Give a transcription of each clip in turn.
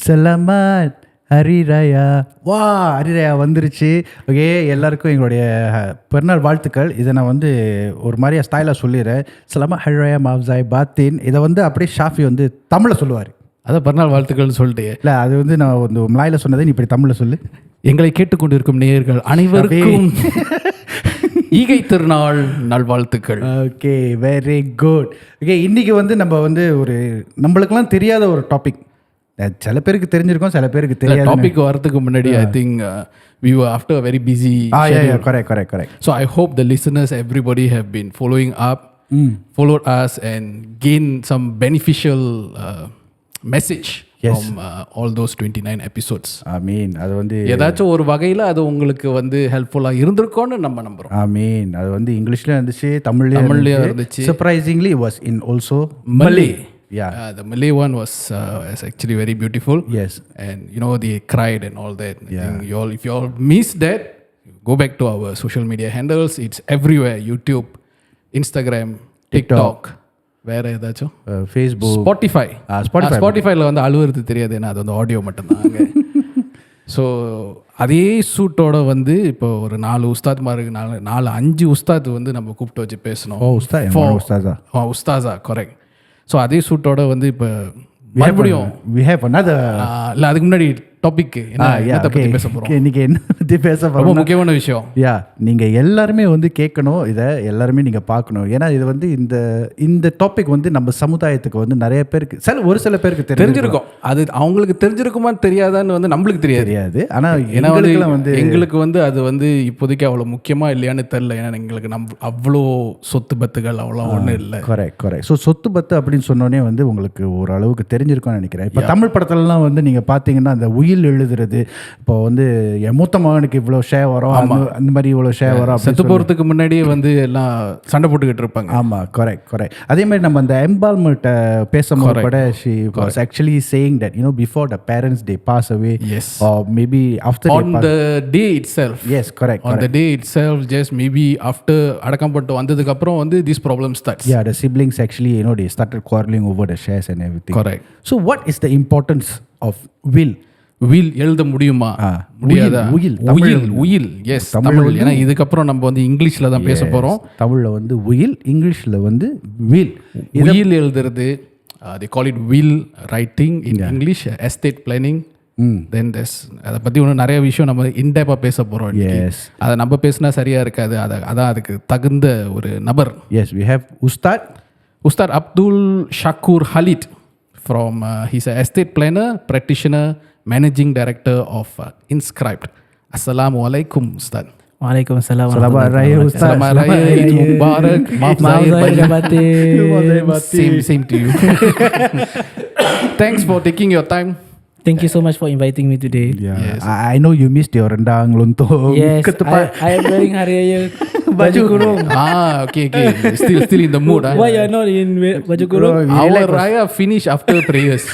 Selamat Hari Raya. வா ஹரி ராயா வந்துருச்சு. Okay, எல்லாருக்கும் எங்களுடைய பிறநாள் வாழ்த்துக்கள். இதை நான் வந்து ஒரு மாதிரியா ஸ்டைலாக சொல்லிடுறேன். சலாமா ஹரி ராயா மாவ்சாய் பாத்தின். இதை வந்து அப்படியே ஷாஃபி வந்து தமிழில் சொல்லுவார். அதான் பிறநாள் வாழ்த்துக்கள்னு சொல்லிட்டு. இல்லை, அது வந்து நான் வந்து மலாயில் சொன்னதை நீ இப்படி தமிழில் சொல்லு. எங்களை கேட்டுக்கொண்டிருக்கும் நேயர்கள் அனைவருக்கும் ஈகை திருநாள் நல்வாழ்த்துக்கள். Okay, very good. ஓகே, இன்றைக்கி வந்து நம்ம வந்து ஒரு நம்மளுக்கெல்லாம் தெரியாத ஒரு டாபிக். சில பேருக்கு தெரிஞ்சிருக்கும், சில பேருக்கு தெரியாது. டாபிக் வரதுக்கு முன்னாடி I think we were after a very busy schedule. Correct. So I hope the listeners, everybody have been following up, followed us and gained some beneficial message from all those 29 episodes. I mean, அது வந்து ஏதாச்சும் ஒரு வகையில் அது உங்களுக்கு வந்து ஹெல்ப்ஃபுல்லாக இருந்திருக்கும்னு நம்ம நம்புகிறோம். I mean, அது வந்து இங்கிலீஷ்லேயும் இருந்துச்சு, தமிழ்லேயும் இருந்துச்சு. Surprisingly it was in also Malay. Yeah, the Malay one was actually very beautiful. Yes. And you know, they cried and all that. If you all missed that, go back to our social media handles. It's everywhere: YouTube, Instagram, TikTok. வேற ஏதாச்சும் Facebook, ஸ்பாட்டிஃபைல வந்து அழுவுறது தெரியாது, ஏன்னா அது வந்து audio மட்டும்தான். So அதே சூட்டோட வந்து இப்போ ஒரு 4 உஸ்தாத்மாருக்கு 5 உஸ்தாத் வந்து நம்ம கூப்பிட்டு வச்சு பேசணும். உஸ்தாதா கரெக்ட். ஸோ அதே சூட்டோட வந்து இப்போ மறுபடியும் இல்லை, அதுக்கு முன்னாடி டாபிக் என்ன பற்றி பேச போகிறோம். இன்னைக்கு என்ன பற்றி பேச போகிறோம், ரொம்ப முக்கியமான விஷயம். நீங்கள் எல்லாருமே வந்து கேட்கணும், இதை எல்லாருமே நீங்கள் பார்க்கணும். ஏன்னா இது வந்து இந்த டாபிக் வந்து நம்ம சமுதாயத்துக்கு வந்து நிறைய பேருக்கு ஒரு சில பேருக்கு தெரிஞ்சிருக்கும். அது அவங்களுக்கு தெரிஞ்சிருக்குமான்னு தெரியாதான்னு வந்து நம்மளுக்கு தெரியாது. ஆனால் எங்களுக்கு வந்து அது வந்து இப்போதைக்கு அவ்வளோ முக்கியமாக இல்லையான்னு தெரில. ஏன்னா எங்களுக்கு அவ்வளோ சொத்து பத்துகள் அவ்வளோ ஒன்றும் இல்லை. கரெக்ட். ஸோ சொத்து பத்து அப்படின்னு சொன்னோடனே வந்து உங்களுக்கு ஓரளவுக்கு தெரிஞ்சிருக்கும்னு நினைக்கிறேன். இப்போ தமிழ் படத்துலலாம் வந்து நீங்கள் பார்த்தீங்கன்னா அந்த உயில் எழுதுறது, இப்போ வந்து என் மூத்த மகனுக்கு இவ்வளோ ஷேர் வரும், அந்த மாதிரி இவ்வளோ ஷேர் வரும், செத்து போகிறதுக்கு முன்னாடியே வந்து எல்லாம் சண்டை போட்டுக்கிட்டு இருப்பாங்க. ஆமாம், கரெக்ட். அதே மாதிரி நம்ம அந்த எம்பால்மெண்ட் பேசும்போது கூட she was actually saying that, you know, before the parents they pass away, or maybe after on the day itself. Yes, correct. On the day itself, just maybe after அடக்கம் போட்டு வந்ததுக்கு அப்புறம் வந்து this problem starts. Yeah, the siblings actually, you know, they started quarreling over the shares and everything. Correct. So what is the importance of will? எழுத முடியுமா, முடியாதா? உயில் S, Tamil. ஏன்னா இதுக்கப்புறம் நம்ம வந்து இங்கிலீஷில் தான் பேச போகிறோம். தமிழில் வந்து உயில், இங்கிலீஷில் வந்து உயில் எழுதுறது, they call it will writing in English, estate planning. Then there's அதை பற்றி இன்னும் நிறைய விஷயம் நம்ம இன்டெப்த்தாக பேச போகிறோம். அதை நம்ம பேசினா சரியாக இருக்காது, அதான் அதுக்கு தகுந்த ஒரு நபர். Yes, we have Ustad Abdul Syakur Halid from he's an estate planner, practitioner, managing director of Inscribed. Assalamualaikum Ustad. Waalaikumsalam. Selamat Raya Ustad. Selamat Raya, Eid Mubarak. Maaf zahir batin. Same to you. Thanks for taking your time. Thank you so much for inviting me today. Yes. I know you missed your rendang, lontong, ketupat. I am wearing Hari Raya baju kurung. Okay. Still in the mood. Why you are not in baju kurung? Our Raya finish after prayers.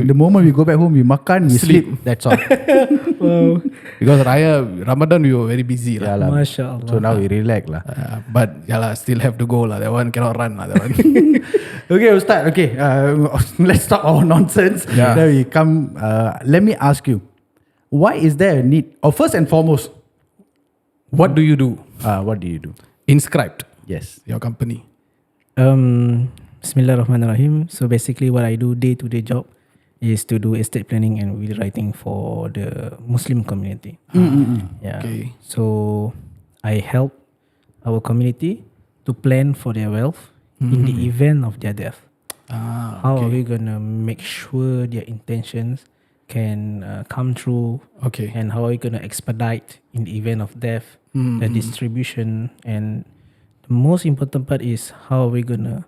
The moment we go back home, we makan, we sleep. That's all. Wow. Because Ramadan we were very busy lah. MashaAllah. So now we relax lah. But still have to go lah. That one cannot run lah. That one. Okay, Ustad. Okay, let's stop our nonsense. Then we come. Let me ask you, why is there a need? First and foremost, what do you do? What do you do? Inscribed. Yes, your company. Bismillahirrahmanirrahim. So basically, what I do day-to-day job is to do estate planning and will writing for the Muslim community. Yeah. Okay. So I help our community to plan for their wealth in the event of their death. How are we gonna make sure their intentions can come true? Okay. And how are we gonna expedite in the event of death, the distribution, and the most important part is how are we gonna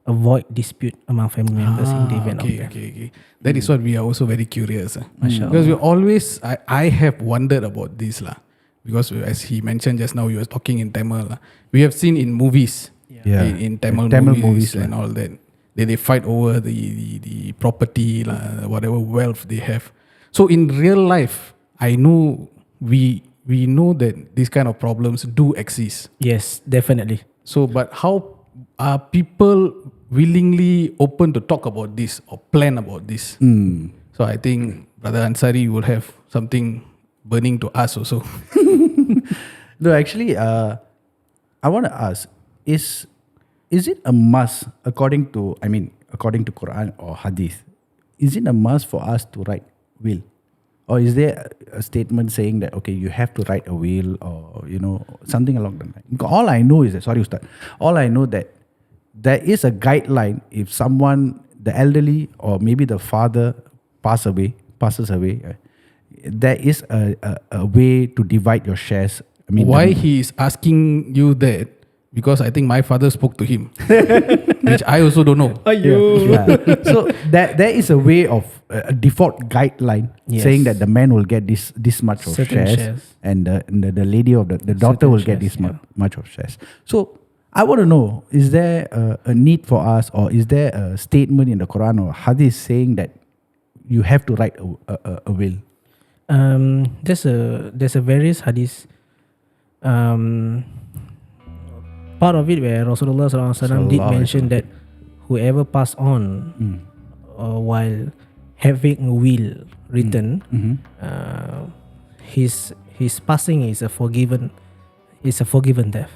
avoid dispute among family members in the event of death. Okay. That is what we are also very curious. Because we always, I have wondered about this lah. Because as he mentioned just now, you were talking in Tamil lah. We have seen in movies, in Tamil movies and all that. They fight over the property lah, whatever wealth they have. So in real life, I know we know that these kind of problems do exist. Yes, definitely. So, but how are people willingly open to talk about this or plan about this. So I think Brother Ansari will have something burning to us also. No, actually, I want to ask: is it a must according to Quran or Hadith? Is it a must for us to write will, or is there a statement saying that okay, you have to write a will, or something along the line? All I know is that, sorry, Ustad. All I know that there is a guideline if someone, the elderly or maybe the father passes away. There is a way to divide your shares. I mean, why he is asking you that? Because I think my father spoke to him, which I also don't know. Yeah. So there is a way of a default guideline saying that the man will get this much of shares, and the lady of the daughter will get this much of shares. So I want to know: is there a need for us, or is there a statement in the Quran or Hadith saying that you have to write a will? There's a various hadith. Part of it where Rasulullah SAW did mention that whoever passed on while having a will written, his passing is a forgiven death.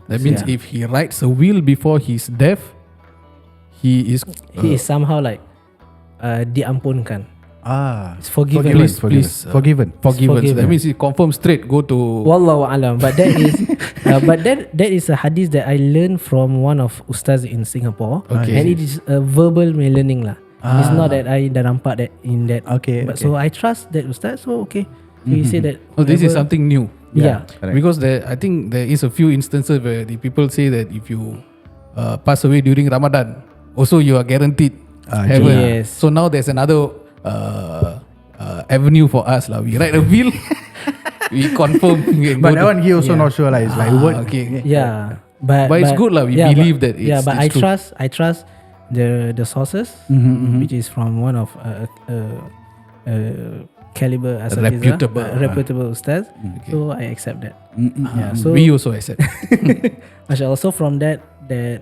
That means if he writes a will before his death, he is somehow like diampunkan. It's forgiven. Forgiven. So that means he confirm straight go to Wallahu alam. But that is that is a hadith that I learned from one of Ustads in Singapore. Okay. And it is a verbal learning lah. It's not that I dah nampak that in that. But so I trust that Ustad. So okay. So he said that. Oh, this is something new. Yeah. Because I think there is a few instances where the people say that if you pass away during Ramadan, also you are guaranteed heaven. Yes. So now there's another avenue for us lah. We write a will, we confirm. But that one he also not sure lah. It's like what? Okay. Yeah. But it's good lah. We believe that. But I true. trust the sources, which is from one of caliber as reputable ustaz. So I accept that. So we also accept. Mashallah. So from that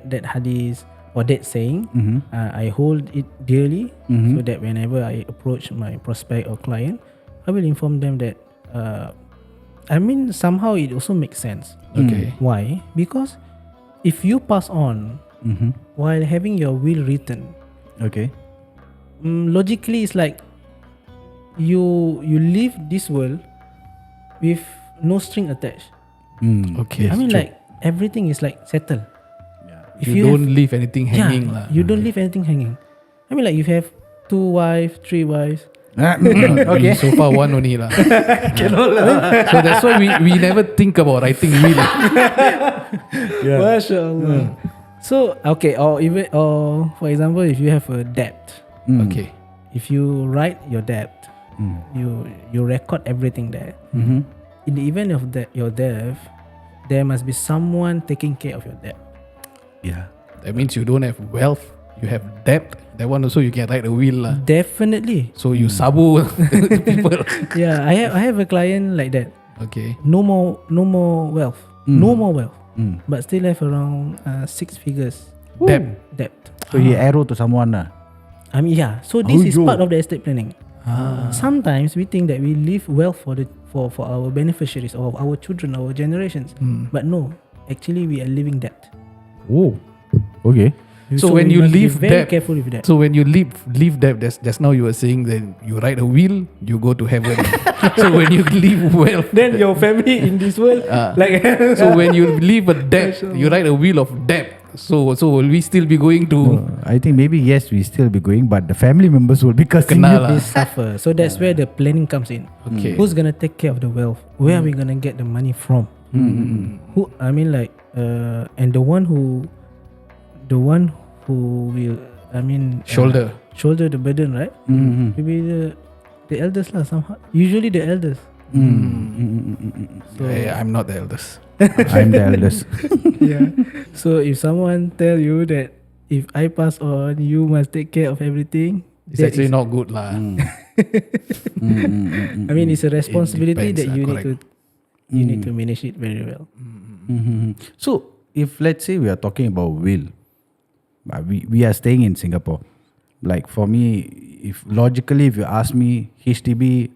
hadith or that saying, I hold it dearly, so that whenever I approach my prospect or client, I will inform them that somehow it also makes sense. Okay. Why? Because if you pass on while having your will written, logically it's like you leave this world with no string attached. Okay. Like everything is like settled. If you don't leave anything hanging lah. You don't leave anything hanging. Like you have 2 wives, 3 wives. Okay. So far one only lah. So that's why we never think about writing will. Mashallah. So okay, or for example, if you have a debt, okay, if you write your debt, you record everything there. In the event of your death, there must be someone taking care of your debt. Yeah. That means you don't have wealth, you have debt. That one also you can write a will lah. Definitely. So you sabu people. Yeah, I have a client like that. Okay. No more wealth. No more wealth. But still have around 6 figures debt. So he arrow to someone lah. So this is part of the estate planning. Sometimes we think that we leave wealth for our beneficiaries or our children, our generations. But no, actually we are leaving debt. Oh, okay. So when you leave very debt, careful with that. So when you leave debt, just now you were saying that you write a will, you go to heaven. So when you leave wealth, then your family in this world, so when you leave a debt, you write a will of debt. So will we still be going to? I think maybe yes, we still be going, but the family members will be cursing you. They suffer. So that's where the planning comes in. Okay. Who's gonna take care of the wealth? Where are we gonna get the money from? Who? And the one who will shoulder the burden, right? Maybe the elders lah somehow. Usually the elders. So I'm not the eldest. I'm the eldest. Yeah. So if someone tell you that if I pass on, you must take care of everything, it's actually not good lah. It's a responsibility that you need to manage it very well. So if let's say we are talking about will, we are staying in Singapore. Like for me, if you ask me, HDB,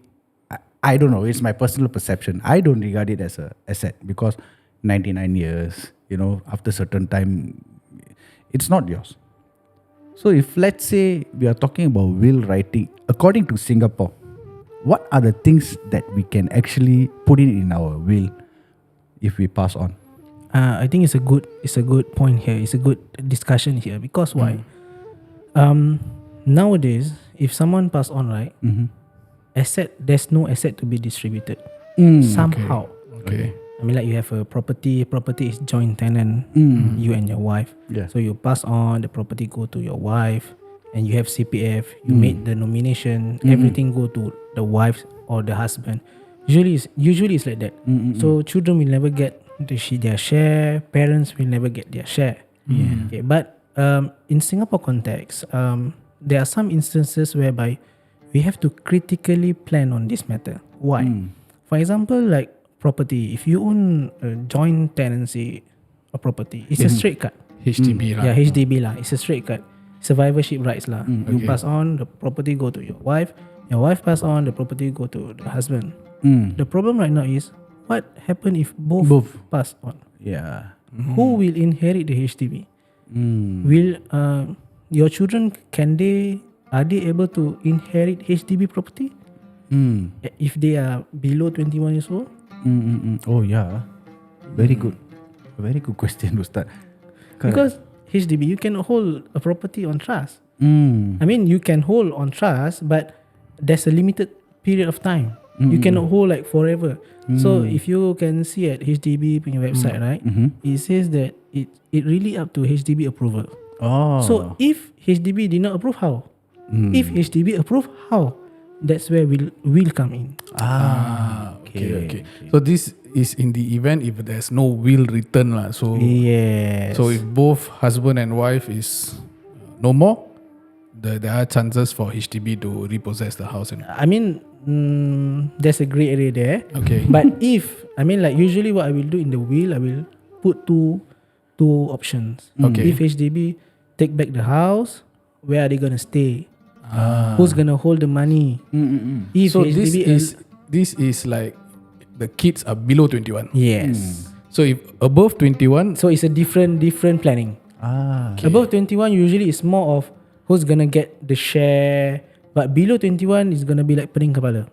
I don't know. It's my personal perception. I don't regard it as a asset because 99 years, after certain time, it's not yours. So if let's say we are talking about will writing, according to Singapore, what are the things that we can actually put in our will if we pass on? I think it's a good point here. It's a good discussion here because why? Nowadays, if someone pass on, right, there's no asset to be distributed somehow. Okay. I mean, like you have a property is joint tenant, you and your wife. Yeah. So you pass on, the property go to your wife, and you have CPF. You made the nomination, everything go to the wife or the husband. Usually it's like that. So children will never get their share. Parents will never get their share. Okay, but in Singapore context, there are some instances whereby we have to critically plan on this matter. Why? For example, like property. If you own a joint tenancy or property, it's a straight cut. HDB lah. Yeah, HDB lah. It's a straight cut. Survivorship rights lah. You pass on, the property go to your wife. Your wife pass on, the property go to the husband. The problem right now is what happen if both pass on? Yeah. Who will inherit the HDB? Will your children are they able to inherit HDB property if they are below 21 years old? Oh yeah, very good question, Ustad. Because HDB, you can hold a property on trust. I mean, you can hold on trust, but there's a limited period of time. You cannot hold like forever. So if you can see at HDB punya website, right, it says that it really up to HDB approval. Oh. So if HDB did not approve, how? If HDB approve, how? That's where will come in. Okay. So this is in the event if there's no will written lah. So Yes. So if both husband and wife is no more, there are chances for HDB to repossess the house. I mean, there's a grey area there. Okay. But if, I mean, like usually what I will do in the will, I will put two options. Okay. If HDB take back the house, where are they gonna stay? Who's gonna hold the money? If So HDB this is like the kids are below 21. yes. So if above 21, So it's a different planning. Above 21 usually it's more of who's gonna get the share, but below 21 is gonna be like pening kepala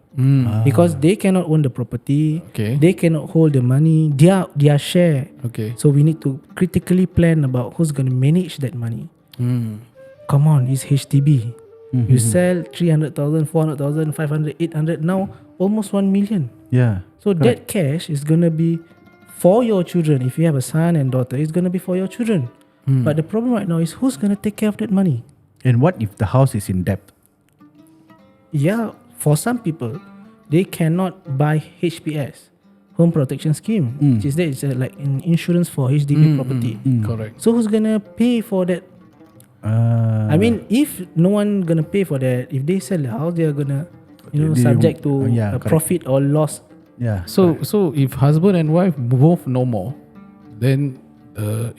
because they cannot own the property. Okay. They cannot hold the money. Their share. okay. So we need to critically plan about who's gonna manage that money. Come on, it's HDB. You sell 300,000, 400,000, 500, 800, now almost 1 million. Yeah. So that cash is gonna be for your children. If you have a son and daughter, it's gonna be for your children. But the problem right now is who's gonna take care of that money? And what if the house is in debt? Yeah, for some people, they cannot buy HPS, Home Protection Scheme, which is that it's like an insurance for HDB property. Correct. So who's gonna pay for that? I mean, if no one gonna pay for that, if they sell the house, they are gonna, subject to a profit or loss. Yeah. So if husband and wife both no more, then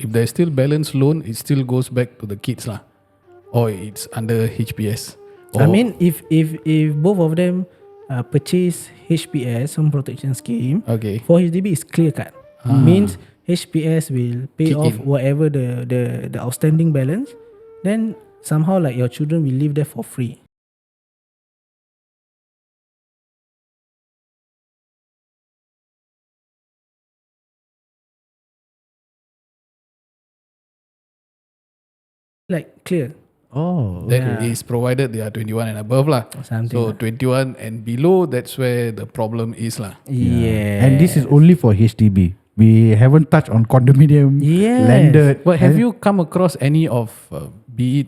if there's still balance loan, it still goes back to the kids lah, or it's under HPS. I mean, if both of them purchase HPS, Home Protection Scheme, okay. for HDB is clear cut. Means HPS will pay Kick off in. whatever the outstanding balance. Then somehow like your children will live there for free. Like clear. Oh. That is provided they are 21 and above lah. Something So lah. 21 and below, that's where the problem is lah. Yeah. And this is only for HDB. We haven't touched on condominium, Yes. landed. But have you come across any of, be it,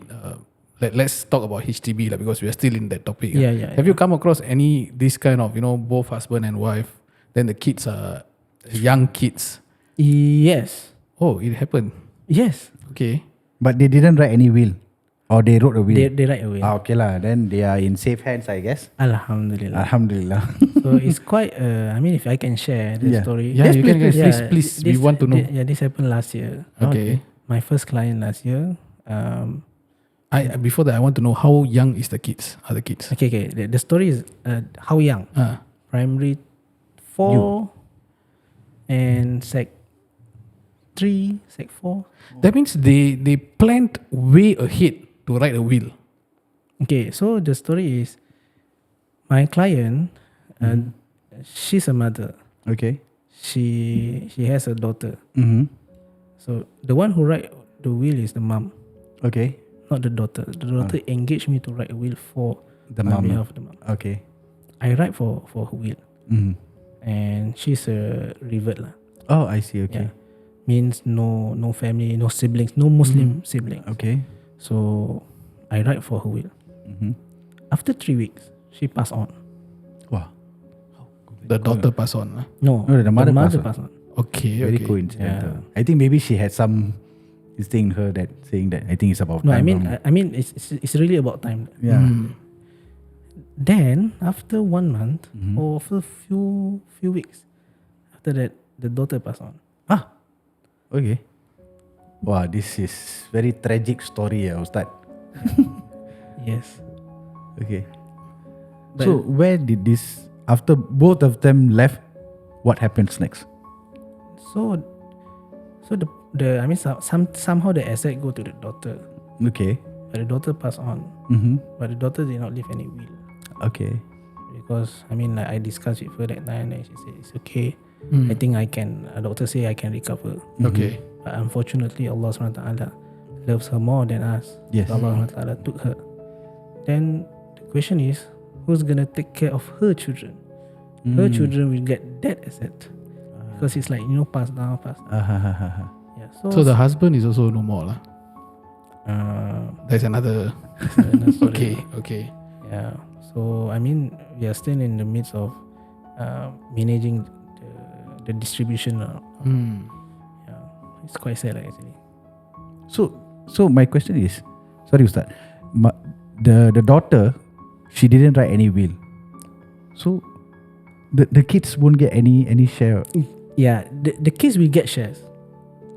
let's talk about HDB lah, because we are still in that topic. Yeah. Have you come across any this kind of, both husband and wife, then the kids are young kids? Yes. Oh, it happened. Yes. Okay. But they didn't write any will. Or they wrote a will. They right away. Okay lah. Then they are in safe hands, I guess. Alhamdulillah. Alhamdulillah. So it's quite. I mean, if I can share the Yeah. story. Yeah, Yes, you please, can, please. please. We want to know. This happened last year. Okay. My first client last year. Before that, I want to know how young is the kids? Are the kids? Okay. The story is how young? Primary 4 and sec 3, sec 4. That means they planned way ahead to write a will. Okay, so the story is my client, she's a mother. Okay. She has a daughter. Mm-hmm. So the one who write the will is the mom, Okay. not the daughter. The daughter engaged me to write a will for The on mom. behalf of the mom. Okay. I write for her will, Mm-hmm. and she's a revert lah. Oh, I see. Okay. Yeah. Means no family, no siblings, no Muslim siblings. Okay. So I write for her will. Mm-hmm. After 3 weeks, she passed on. Wow. The daughter passed on. No, No, the mother passed on. passed on. Okay. Very okay. coincidental. I think maybe she had some this thing in her that saying that I think it's about No, time. I mean, it's really about time. yeah. Then after 1 month Mm-hmm. or after few weeks, after that the daughter passed on. Ah. Okay. Wow, this is very tragic story, Ustad. Yes. Okay. But- So where did this after both of them left? What happens next? So the I mean somehow the asset go to the daughter, Okay. but the daughter passed on. Mm-hmm. But the daughter did not leave any will Okay. because I mean like I discussed with her that time and she said it's okay. I think I can. A doctor say I can recover. Okay. But unfortunately, Allah SWT loves her more than us. Yes. So Allah SWT took her. Then the question is, who's gonna take care of her children? Her children will get that asset because it's like passed down. Yeah. So the husband is also no more lah. There's another. another story. Okay. Yeah. So I mean, we are still in the midst of managing the distribution. Yeah, it's quite sad actually. So my question is, sorry Ustad, the daughter, she didn't write any will. So the kids won't get any share. Yeah, the kids will get shares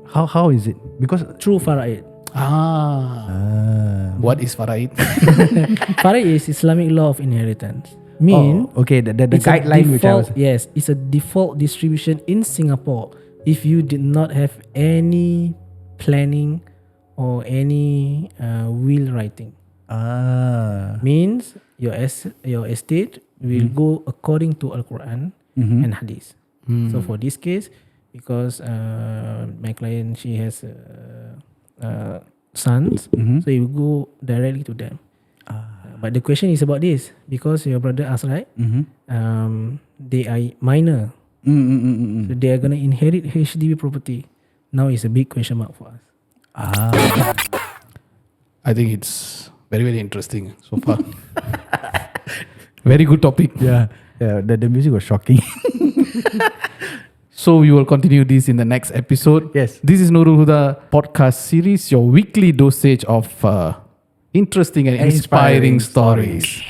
How is it? Because through faraid. What is faraid? Faraid is Islamic law of inheritance. okay, the It's a guideline which I was default, yes, it's a default distribution in Singapore. If you did not have any planning or any will writing, means your estate will go according to Al-Quran and Hadith. So for this case, because my client, she has sons, so it will go directly to them. But the question is about this, because your brother asked, right? They are minor, so they are gonna inherit HDB property. Now it's a big question mark for us. I think it's very, very interesting so far. Very good topic. yeah. The music was shocking. So we will continue this in the next episode. Yes. This is Nurul Huda podcast series, your weekly dosage of interesting and inspiring stories.